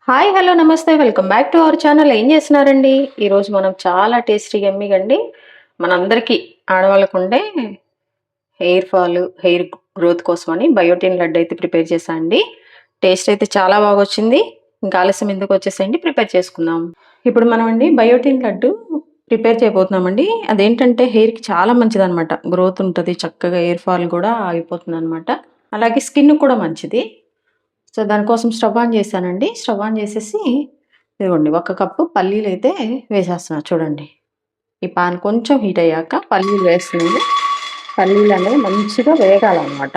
Hi hello నమస్తే welcome back to our channel. ఏం చేస్తున్నారండి? ఈరోజు మనం చాలా టేస్టీగా ఎమ్మిగండి మనందరికీ ఆడవాళ్ళకు ఉండే హెయిర్ ఫాల్ హెయిర్ గ్రోత్ కోసం అని బయోటిన్ లడ్డు అయితే ప్రిపేర్ చేశా అండి. టేస్ట్ అయితే చాలా బాగా వచ్చింది. ఇంకా ఆలస్యం ఎందుకు, వచ్చేసేయండి ప్రిపేర్ చేసుకుందాం. ఇప్పుడు మనం అండి బయోటిన్ లడ్డు ప్రిపేర్ చేయబోతున్నామండి. అదేంటంటే హెయిర్కి చాలా మంచిది అనమాట. గ్రోత్ ఉంటుంది, చక్కగా హెయిర్ ఫాల్ కూడా ఆగిపోతుంది అనమాట. అలాగే స్కిన్ కూడా మంచిది. సో దానికోసం స్టవ్ ఆన్ చేశానండి. స్టవ్ ఆన్ చేసేసి ఇదిగోండి 1 కప్పు పల్లీలైతే వేసేస్తున్నా చూడండి. ఈ పాన్ కొంచెం హీట్ అయ్యాక పల్లీలు వేస్తున్నాను. పల్లీలనేవి మంచిగా వేగాలన్నమాట.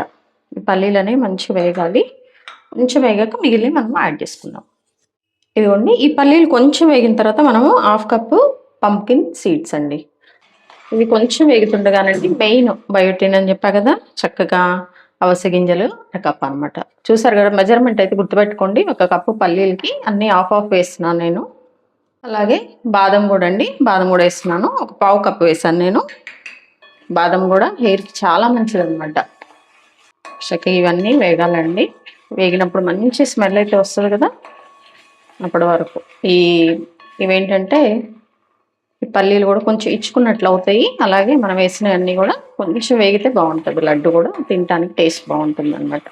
ఈ పల్లీలనేవి మంచిగా వేగాలి. కొంచెం వేగాక మిగిలినవి మనం యాడ్ చేసుకుందాం. ఇదిగోండి ఈ పల్లీలు కొంచెం వేగిన తర్వాత మనము 1/2 కప్పు పంప్కిన్ సీడ్స్ అండి. ఇవి కొంచెం వేగుతుండగానండి మెయిన్ బయోటిన్ అని చెప్పా కదా, చక్కగా అవిసె గింజలు 1 కప్ అనమాట. చూసారు కదా, మెజర్మెంట్ అయితే గుర్తుపెట్టుకోండి. 1 కప్పు పల్లీలకి అన్నీ హాఫ్ వేస్తున్నాను నేను. అలాగే బాదం కూడా అండి, బాదం కూడా వేస్తున్నాను. ఒక 1/4 కప్పు వేసాను నేను. బాదం కూడా హెయిర్కి చాలా మంచిది అనమాట. చక్కగా ఇవన్నీ వేగాలండి. వేగినప్పుడు మంచి స్మెల్ అయితే వస్తుంది కదా, అప్పటి వరకు ఇవేంటంటే ఈ పల్లీలు కూడా కొంచెం ఇచ్చుకున్నట్లు అవుతాయి. అలాగే మనం వేసినవన్నీ కూడా కొంచెం వేగితే బాగుంటుంది. లడ్డు కూడా తినడానికి టేస్ట్ బాగుంటుంది అనమాట.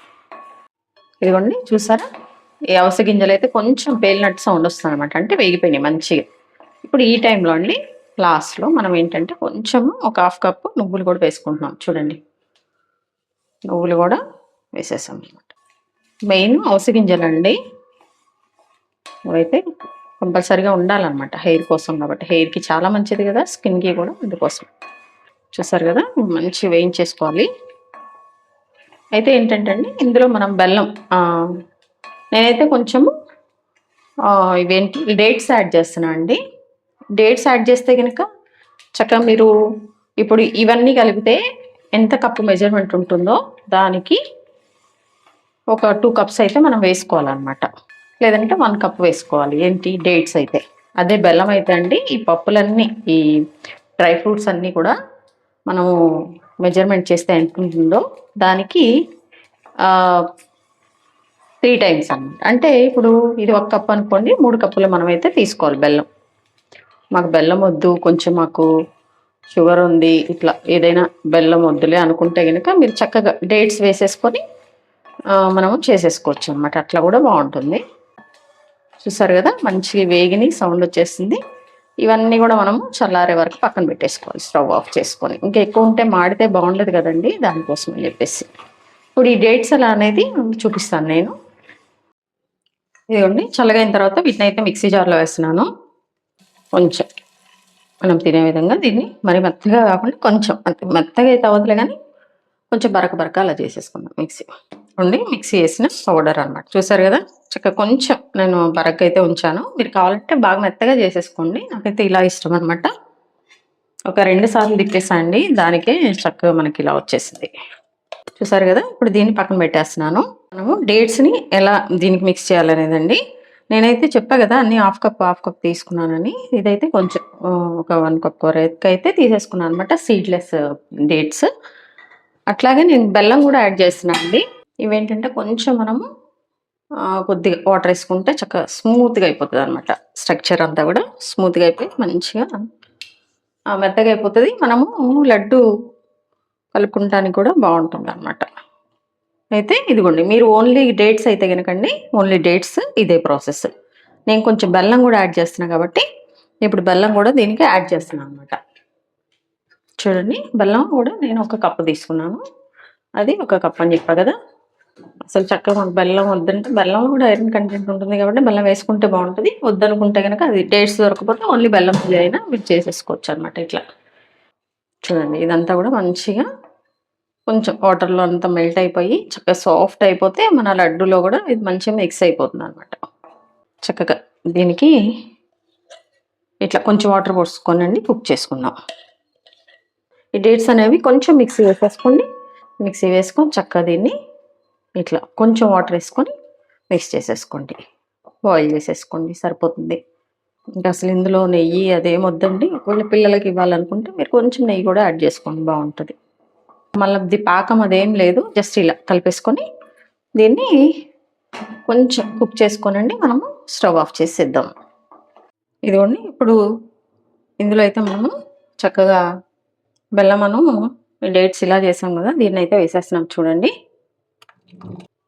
ఇదిగోండి చూసారా, ఈ అవిసె గింజలు అయితే కొంచెం పేలినట్టు సౌండ్ వస్తుంది అనమాట. అంటే వేగిపోయినాయి మంచిగా. ఇప్పుడు ఈ టైంలో అండి లాస్ట్లో మనం ఏంటంటే కొంచెం ఒక 1/2 కప్పు నువ్వులు కూడా వేసుకుంటున్నాం చూడండి. నువ్వులు కూడా వేసేసాం అనమాట. మెయిన్ అవిసె గింజలు అండి, అవైతే కంపల్సరీగా ఉండాలన్నమాట హెయిర్ కోసం. కాబట్టి హెయిర్కి చాలా మంచిది కదా, స్కిన్కి కూడా. అందుకోసం చూసారు కదా, మంచి వేయించేసుకోవాలి. అయితే ఏంటంటే అండి ఇందులో మనం బెల్లం, నేనైతే కొంచెము ఇవేంటి డేట్స్ యాడ్ చేస్తున్నా అండి. డేట్స్ యాడ్ చేస్తే కనుక చక్కగా మీరు ఇప్పుడు ఇవన్నీ కలిపితే ఎంత కప్పు మెజర్మెంట్ ఉంటుందో దానికి ఒక 2 కప్స్ అయితే మనం వేసుకోవాలన్నమాట. లేదంటే 1 కప్ వేసుకోవాలి. ఏంటి డేట్స్ అయితే. అదే బెల్లం అయితే అండి ఈ పప్పులన్నీ, ఈ డ్రై ఫ్రూట్స్ అన్నీ కూడా మనము మెజర్మెంట్ చేస్తే ఎంత ఉంటుందో దానికి 3 టైమ్స్ అన్నమాట. అంటే ఇప్పుడు ఇది 1 కప్ అనుకోండి, 3 కప్పులు మనమైతే తీసుకోవాలి బెల్లం. మాకు బెల్లం వద్దు, కొంచెం మాకు షుగర్ ఉంది, ఇట్లా ఏదైనా బెల్లం వద్దులే అనుకుంటే కనుక మీరు చక్కగా డేట్స్ వేసేసుకొని మనము చేసేసుకోవచ్చు అనమాట. అట్లా కూడా బాగుంటుంది. చూసారు కదా, మంచిగా వేగిని సౌండ్ వచ్చేసింది. ఇవన్నీ కూడా మనము చల్లారే వరకు పక్కన పెట్టేసుకోవాలి, స్టవ్ ఆఫ్ చేసుకొని. ఇంకా ఎక్కువ ఉంటే మాడితే బాగుండదు కదండి, దానికోసం అని చెప్పేసి. ఇప్పుడు ఈ డేట్స్ ఎలా అనేది చూపిస్తాను నేను. ఇదిగోండి చల్లగైన తర్వాత వీటిని అయితే మిక్సీ జార్లో వేస్తున్నాను. కొంచెం మనం తినే విధంగా దీన్ని మరి మెత్తగా కాకుండా కొంచెం మెత్తగా అయితే అవ్వదులే, కానీ కొంచెం బరక అలా చేసేసుకుందాం. మిక్సీ వేసిన పౌడర్ అనమాట. చూసారు కదా, చక్కగా కొంచెం నేను బరక అయితే ఉంచాను. మీరు కావాలంటే బాగా మెత్తగా చేసేసుకోండి. నాకైతే ఇలా ఇష్టం అనమాట. ఒక 2 సార్లు తిప్పేసండి, దానికే చక్కగా మనకి ఇలా వచ్చేసింది. చూసారు కదా, ఇప్పుడు దీన్ని పక్కన పెట్టేస్తున్నాను. మనము డేట్స్ని ఎలా దీనికి మిక్స్ చేయాలనేదండి. నేనైతే చెప్పా కదా అన్ని 1/2 కప్ తీసుకున్నానని. ఇదైతే కొంచెం ఒక 1 కప్ వరకు అయితే తీసేసుకున్నాను అనమాట, సీడ్లెస్ డేట్స్. అట్లాగే నేను బెల్లం కూడా యాడ్ చేస్తున్నాను అండి. ఇవేంటంటే కొంచెం మనము కొద్దిగా వాటర్ వేసుకుంటే చక్కగా స్మూత్గా అయిపోతుంది అనమాట. స్ట్రక్చర్ అంతా కూడా స్మూత్గా అయిపోయి మంచిగా మెత్తగా అయిపోతుంది. మనము లడ్డు కలుపుకుంటానికి కూడా బాగుంటుంది అనమాట. అయితే ఇదిగోండి, మీరు ఓన్లీ డేట్స్ అయితే కనుకండి, ఓన్లీ డేట్స్ ఇదే ప్రాసెస్. నేను కొంచెం బెల్లం కూడా యాడ్ చేస్తున్నాను కాబట్టి ఇప్పుడు బెల్లం కూడా దీనికి యాడ్ చేస్తున్నాను అనమాట. చూడండి, బెల్లం కూడా నేను 1 కప్పు తీసుకున్నాను. అది 1 కప్ అని చెప్పా కదా. అసలు చక్కగా మాకు బెల్లం వద్దంటే, బెల్లం కూడా ఐరన్ కంటెంట్ ఉంటుంది కాబట్టి బెల్లం వేసుకుంటే బాగుంటుంది. వద్దనుకుంటే కనుక అది డేట్స్ దొరకపోతే ఓన్లీ బెల్లం పులి అయినా మీరు చేసేసుకోవచ్చు అనమాట. ఇట్లా చూడండి, ఇదంతా కూడా మంచిగా కొంచెం వాటర్లో అంతా మెల్ట్ అయిపోయి చక్కగా సాఫ్ట్ అయిపోతే మన లడ్డూలో కూడా ఇది మంచిగా మిక్స్ అయిపోతుంది అనమాట. చక్కగా దీనికి ఇట్లా కొంచెం వాటర్ పోసుకోనండి కుక్ చేసుకుందాం. ఈ డేట్స్ అనేవి కొంచెం మిక్సీ వేసేసుకోండి. మిక్సీ వేసుకొని చక్కగా దీన్ని ఇట్లా కొంచెం వాటర్ వేసుకొని మిక్స్ చేసేసుకోండి. బాయిల్ చేసేసుకోండి, సరిపోతుంది. ఇంకా అసలు ఇందులో నెయ్యి అదేం వద్దండి. ఒకవేళ పిల్లలకి ఇవ్వాలనుకుంటే మీరు కొంచెం నెయ్యి కూడా యాడ్ చేసుకోండి, బాగుంటుంది. మళ్ళీ పాకం అదేం లేదు, జస్ట్ ఇలా కలిపేసుకొని దీన్ని కొంచెం కుక్ చేసుకోనండి మనము స్టవ్ ఆఫ్ చేసేద్దాం. ఇదిగోండి ఇప్పుడు ఇందులో అయితే మనము చక్కగా బెల్లమను డేట్స్ ఇలా చేసాం కదా, దీన్నైతే వేసేస్తున్నాం చూడండి.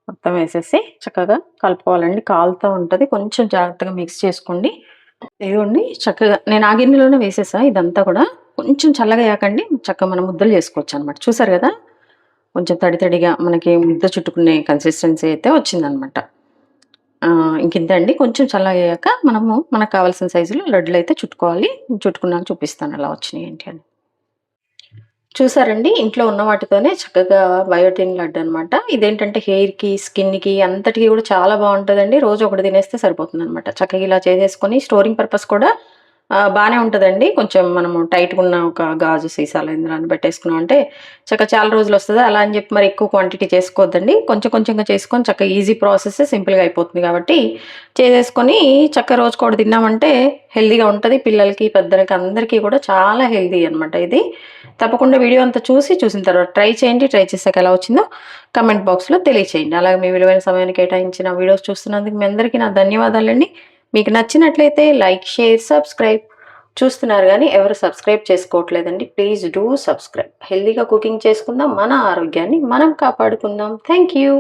మొత్తం వేసేసి చక్కగా కలుపుకోవాలండి. కాలుతూ ఉంటుంది, కొంచెం జాగ్రత్తగా మిక్స్ చేసుకోండి. ఇదిగోండి చక్కగా నేను ఆ గిన్నెలోనే వేసేసా ఇదంతా కూడా. కొంచెం చల్లగా అయ్యాకండి చక్కగా మనం ముద్దలు చేసుకోవచ్చు అనమాట. చూసారు కదా, కొంచెం తడి తడిగా మనకి ముద్ద చుట్టుకునే కన్సిస్టెన్సీ అయితే వచ్చిందనమాట. ఇంకింతే అండి. కొంచెం చల్లగయ్యాక మనము మనకు కావాల్సిన సైజులో లడ్డులు అయితే చుట్టుకోవాలి. చుట్టుకున్నాక చూపిస్తాను ఎలా వచ్చినాయి ఏంటి అని. చూసారండి, ఇంట్లో ఉన్న వాటితోనే చక్కగా బయోటిన్ లడ్డు అనమాట. ఇదేంటంటే హెయిర్‌కి, స్కిన్‌కి అంతటికి కూడా చాలా బావుంటదండి. రోజు ఒకటి తినేస్తే సరిపోతుందనమాట. చక్కగా ఇలా చేసేసుకొని స్టోరింగ్ పర్పస్ కూడా బానే ఉంటదండి. కొంచెం మనము టైట్‌గున్న ఒక గాజు సీసాలో ఇందులోని పెట్టేసుకున్నామంటే చక్కగా చాలా రోజులొస్తది. అలా అని చెప్పి మరి ఎక్కువ క్వాంటిటీ చేసుకోవద్దండి. కొంచెం కొంచెంగా చేసుకొని చక్కగా ఈజీ ప్రాసెస్, సింపుల్‌గా అయిపోతుంది కాబట్టి చేసేసుకొని చక్కగా రోజుకొకటి తిన్నామంటే హెల్తీగా ఉంటది. పిల్లలకి, పెద్దలకి అందరికీ కూడా చాలా హెల్తీ అనమాట ఇది. తప్పకుండా వీడియో అంతా చూసిన తర్వాత ట్రై చేయండి. ట్రై చేసాక ఎలా వచ్చిందో కామెంట్ బాక్స్‌లో తెలియచేయండి. అలాగే మీ విలువైన సమయాన్ని కేటాయించి నా వీడియోస్ చూస్తున్నందుకు మీ అందరికీ నా ధన్యవాదాలండి. మీకు నచ్చినట్లయితే లైక్, షేర్, సబ్స్క్రైబ్. చూస్తున్నారు గానీ ఎవరు సబ్స్క్రైబ్ చేసుకోవట్లేదండి. Please do subscribe. హెల్తీగా కుకింగ్ చేసుకుందాం. మన ఆరోగ్యాన్ని మనం కాపాడుకుందాం. Thank you.